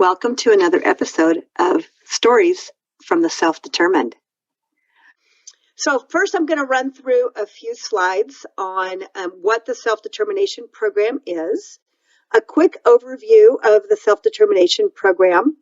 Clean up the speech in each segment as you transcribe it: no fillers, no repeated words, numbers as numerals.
Welcome to another episode of Stories from the Self-Determined. So first I'm going to run through a few slides on what the Self-Determination Program is, a quick overview of the Self-Determination Program,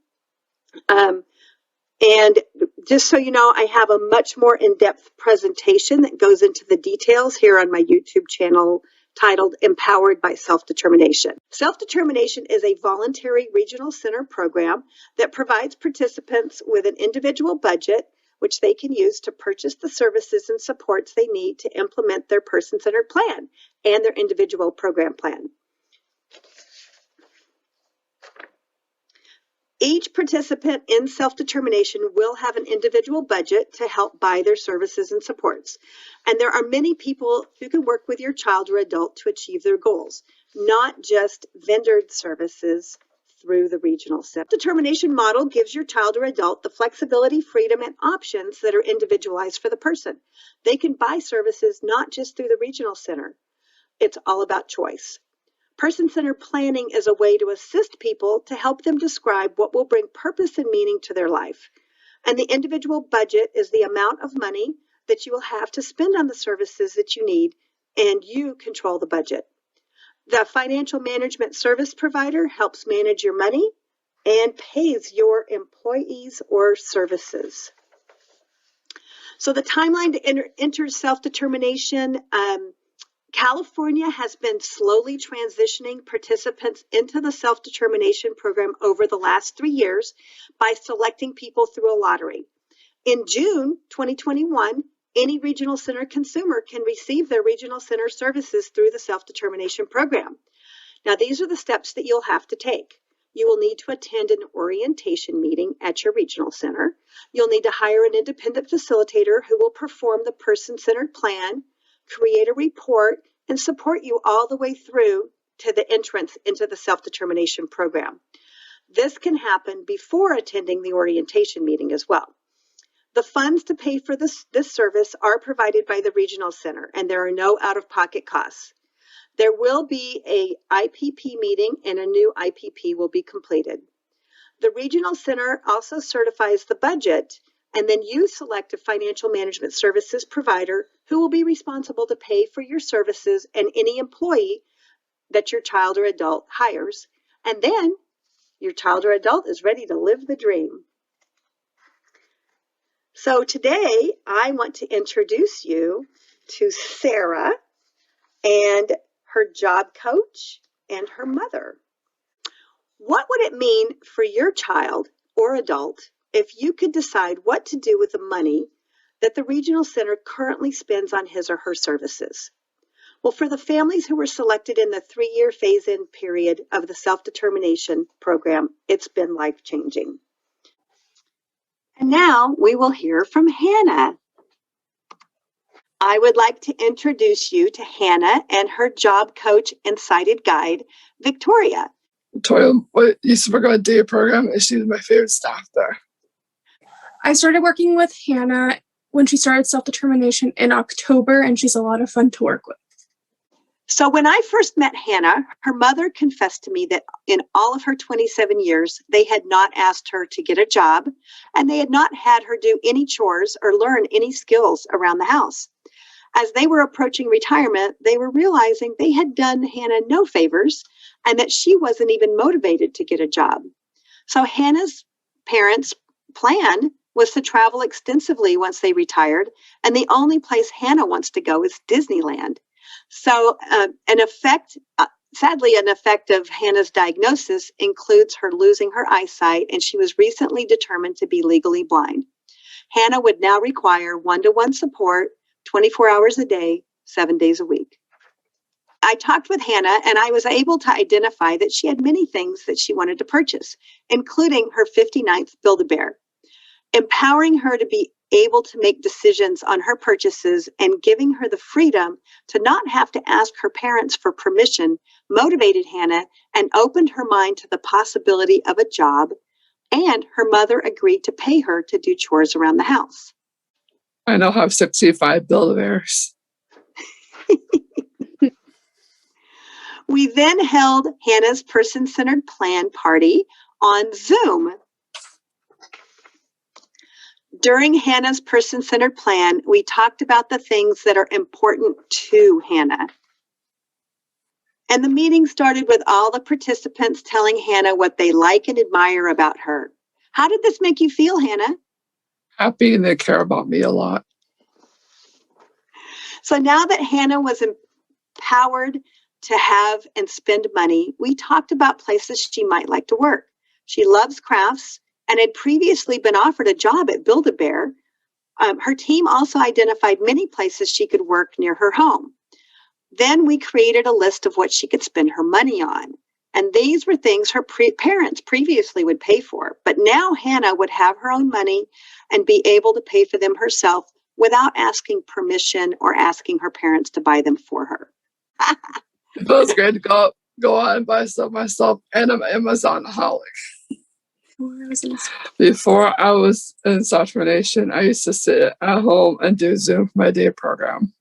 and just so you know, I have a much more in-depth presentation that goes into the details here on my YouTube channel titled Empowered by Self-Determination. Self-Determination is a voluntary regional center program that provides participants with an individual budget which they can use to purchase the services and supports they need to implement their person-centered plan and their individual program plan. Each participant in self-determination will have an individual budget to help buy their services and supports. And there are many people who can work with your child or adult to achieve their goals, not just vendored services through the regional self-determination model gives your child or adult the flexibility, freedom, and options that are individualized for the person. They can buy services not just through the regional center. It's all about choice. Person-centered planning is a way to assist people to help them describe what will bring purpose and meaning to their life. And the individual budget is the amount of money that you will have to spend on the services that you need, and you control the budget. The financial management service provider helps manage your money and pays your employees or services. So the timeline to enter self-determination, California has been slowly transitioning participants into the self-determination program over the last 3 years by selecting people through a lottery. In June 2021, any regional center consumer can receive their regional center services through the self-determination program. Now, these are the steps that you'll have to take. You will need to attend an orientation meeting at your regional center. You'll need to hire an independent facilitator who will perform the person-centered plan, create a report, and support you all the way through to the entrance into the self-determination program. This can happen before attending the orientation meeting as well. The funds to pay for this service are provided by the regional center, and there are no out-of-pocket costs. There will be a IPP meeting, and a new IPP will be completed. The regional center also certifies the budget, and then you select a financial management services provider who will be responsible to pay for your services and any employee that your child or adult hires. And then your child or adult is ready to live the dream. So today I want to introduce you to Sarah and her job coach and her mother. What would it mean for your child or adult if you could decide what to do with the money that the regional center currently spends on his or her services? Well, for the families who were selected in the 3-year phase-in period of the self-determination program, it's been life-changing. And now we will hear from Hannah. I would like to introduce you to Hannah and her job coach and sighted guide, Victoria. Victoria, what used to work on a day program, and she was my favorite staff there. I started working with Hannah when she started self-determination in October, and she's a lot of fun to work with. So when I first met Hannah, her mother confessed to me that in all of her 27 years, they had not asked her to get a job, and they had not had her do any chores or learn any skills around the house. As they were approaching retirement, they were realizing they had done Hannah no favors and that she wasn't even motivated to get a job. So Hannah's parents' plan was to travel extensively once they retired, and the only place Hannah wants to go is Disneyland. So sadly, an effect of Hannah's diagnosis includes her losing her eyesight, and she was recently determined to be legally blind. Hannah would now require one-to-one support, 24 hours a day, 7 days a week. I talked with Hannah, and I was able to identify that she had many things that she wanted to purchase, including her 59th Build-A-Bear. Empowering her to be able to make decisions on her purchases and giving her the freedom to not have to ask her parents for permission motivated Hannah and opened her mind to the possibility of a job, and her mother agreed to pay her to do chores around the house. I now have 65 Build-A-Bears. We then held Hannah's person-centered plan party on Zoom. During Hannah's person-centered plan, we talked about the things that are important to Hannah. And the meeting started with all the participants telling Hannah what they like and admire about her. How did this make you feel, Hannah? Happy, and they care about me a lot. So now that Hannah was empowered to have and spend money, we talked about places she might like to work. She loves crafts and had previously been offered a job at Build-A-Bear. Her team also identified many places she could work near her home. Then we created a list of what she could spend her money on. And these were things her parents previously would pay for. But now Hannah would have her own money and be able to pay for them herself without asking permission or asking her parents to buy them for her. It feels great to go out and buy stuff myself, and I'm Amazon-holic. Before I was in Software Nation, I used to sit at home and do Zoom for my day program.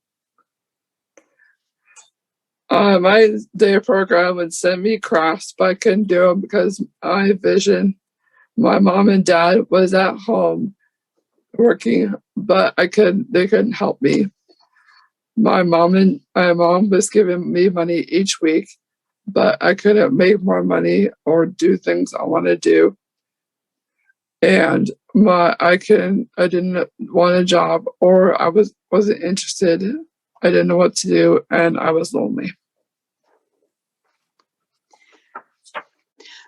My day program would send me crafts, but I couldn't do them because my vision. My mom and dad was at home working, but they couldn't help me. My mom was giving me money each week, but I couldn't make more money or do things I want to do. And I didn't want a job, or I wasn't interested. I didn't know what to do, and I was lonely.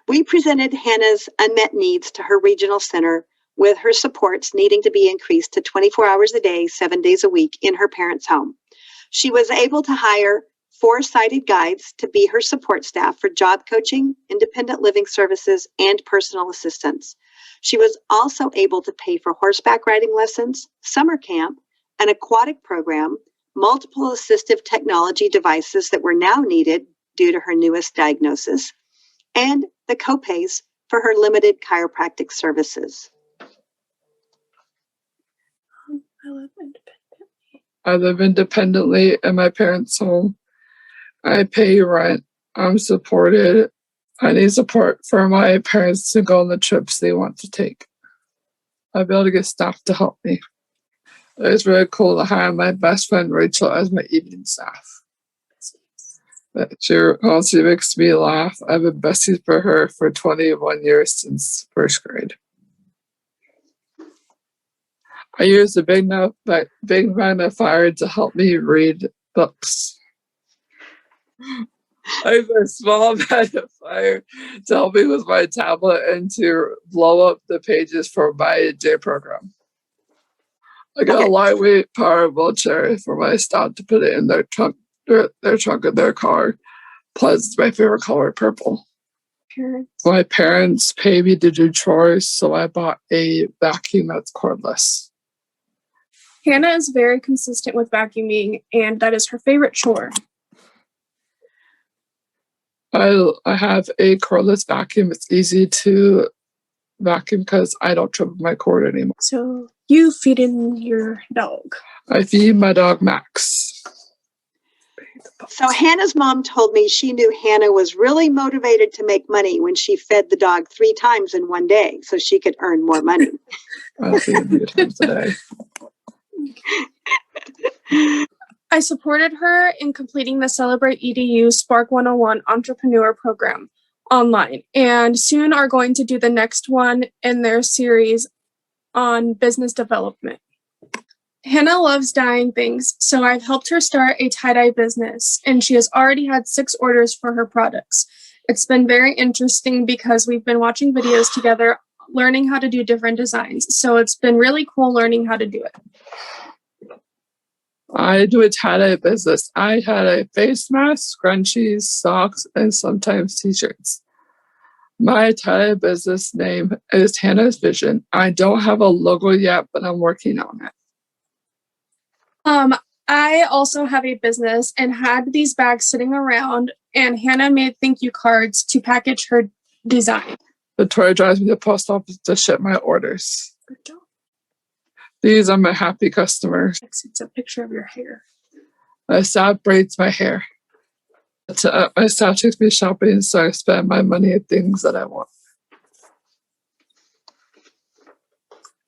We presented Hannah's unmet needs to her regional center, with her supports needing to be increased to 24 hours a day, 7 days a week in her parents' home. She was able to hire 4 sighted guides to be her support staff for job coaching, independent living services, and personal assistance. She was also able to pay for horseback riding lessons, summer camp, an aquatic program, multiple assistive technology devices that were now needed due to her newest diagnosis, and the copays for her limited chiropractic services. I live independently in my parents' home. I pay rent. I'm supported. I need support for my parents to go on the trips they want to take. I'll be able to get staff to help me. It's really cool to hire my best friend Rachel as my evening staff. She constantly makes me laugh. I've been besties for her for 21 years since first grade. I use a big magnifier to help me read books. I have a small magnifier to help me with my tablet and to blow up the pages for my day program. I got a lightweight power wheelchair for my staff to put it in their trunk of their car. Plus, it's my favorite color, purple. My parents pay me to do chores, so I bought a vacuum that's cordless. Hannah is very consistent with vacuuming, and that is her favorite chore. I have a cordless vacuum. It's easy to vacuum because I don't trip my cord anymore. So you feed in your dog. I feed my dog Max. So Hannah's mom told me she knew Hannah was really motivated to make money when she fed the dog 3 times in one day so she could earn more money. I feed him 3 times a day. I supported her in completing the Celebrate EDU Spark 101 Entrepreneur Program online, and soon are going to do the next one in their series on business development. Hannah loves dyeing things, so I've helped her start a tie-dye business, and she has already had 6 orders for her products. It's been very interesting because we've been watching videos together, learning how to do different designs, so it's been really cool learning how to do it. I do a tie-dye business. I had a face mask, scrunchies, socks, and sometimes t-shirts. My tie-dye business name is Hannah's Vision. I don't have a logo yet, but I'm working on it. I also have a business and had these bags sitting around, and Hannah made thank you cards to package her design. Victoria drives me to the post office to ship my orders. Good job. These are my happy customers. It's a picture of your hair. My staff braids my hair. My staff takes me shopping, so I spend my money on things that I want.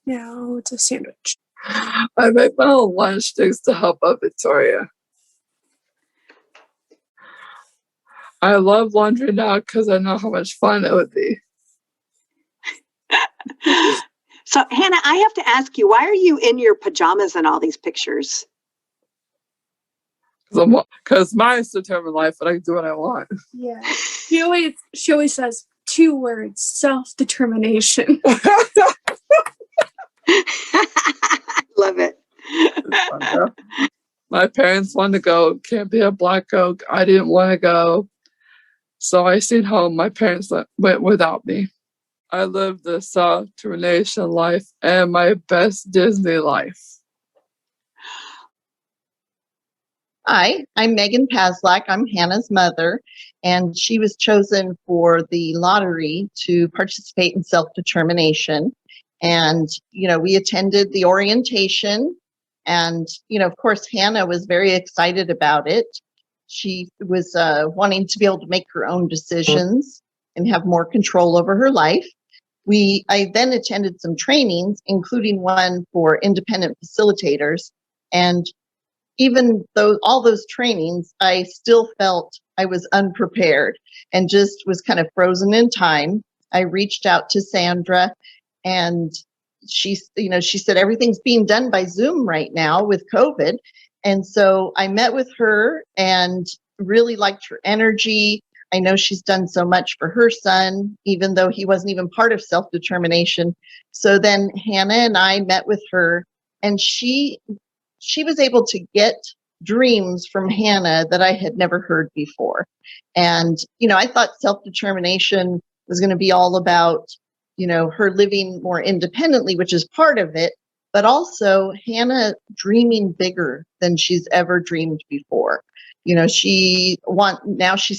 No, it's a sandwich. I make my own lunch things to help out Victoria. I love laundry now because I know how much fun it would be. So, Hannah, I have to ask you, why are you in your pajamas in all these pictures? Because mine's determined life, and I can do what I want. Yeah. She always says 2 words: self-determination. Love it. My parents wanted to go, can't be a Black Oak. I didn't want to go. So I stayed home. My parents went without me. I lived the self-determination life and my best Disney life. Hi, I'm Megan Paslak. I'm Hannah's mother, and she was chosen for the lottery to participate in self-determination. And, we attended the orientation, and, of course, Hannah was very excited about it. She was wanting to be able to make her own decisions and have more control over her life. I then attended some trainings, including one for independent facilitators. And even though all those trainings, I still felt I was unprepared and just was kind of frozen in time. I reached out to Sandra, and she said everything's being done by Zoom right now with COVID. And so I met with her and really liked her energy. I know she's done so much for her son, even though he wasn't even part of self-determination. So then Hannah and I met with her, and she was able to get dreams from Hannah that I had never heard before. And, I thought self-determination was going to be all about, her living more independently, which is part of it, but also Hannah dreaming bigger than she's ever dreamed before. Now she's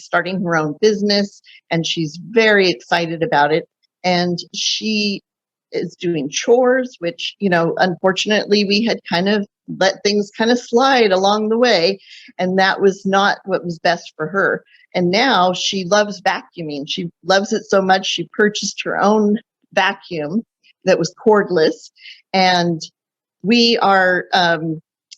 starting her own business, and she's very excited about it. And she is doing chores, which, unfortunately we had kind of let things kind of slide along the way. And that was not what was best for her. And now she loves vacuuming. She loves it so much. She purchased her own vacuum that was cordless. And we are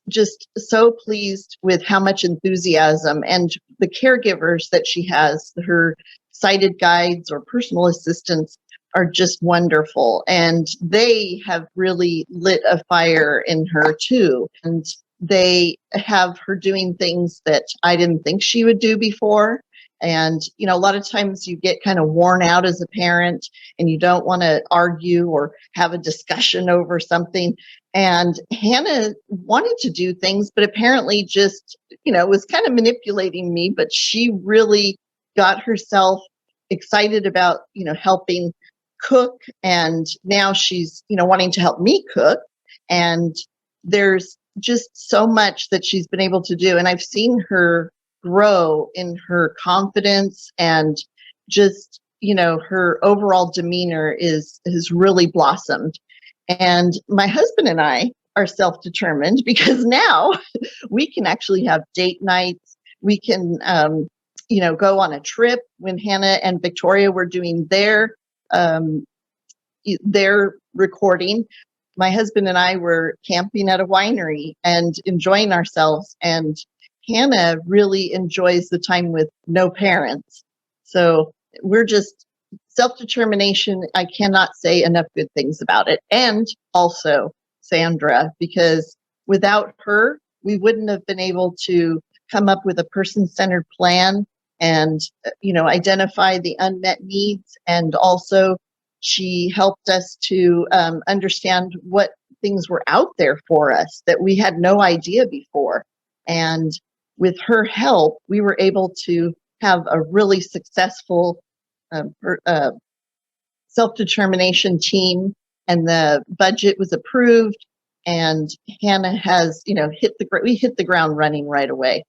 just so pleased with how much enthusiasm and the caregivers that she has, her sighted guides or personal assistants, are just wonderful. And they have really lit a fire in her too. And they have her doing things that I didn't think she would do before. And, a lot of times you get kind of worn out as a parent and you don't want to argue or have a discussion over something. And Hannah wanted to do things, but apparently just, was kind of manipulating me. But she really got herself excited about, helping cook. And now she's, wanting to help me cook. And there's just so much that she's been able to do. And I've seen her grow in her confidence, and just, her overall demeanor has really blossomed. And my husband and I are self-determined because now we can actually have date nights. We can, go on a trip. When Hannah and Victoria were doing their recording, my husband and I were camping at a winery and enjoying ourselves. And Hannah really enjoys the time with no parents. So we're just self-determination. I cannot say enough good things about it. And also Sandra, because without her, we wouldn't have been able to come up with a person-centered plan and, identify the unmet needs. And also she helped us to understand what things were out there for us that we had no idea before. And with her help, we were able to have a really successful self-determination team, and the budget was approved. And Hannah has, we hit the ground running right away.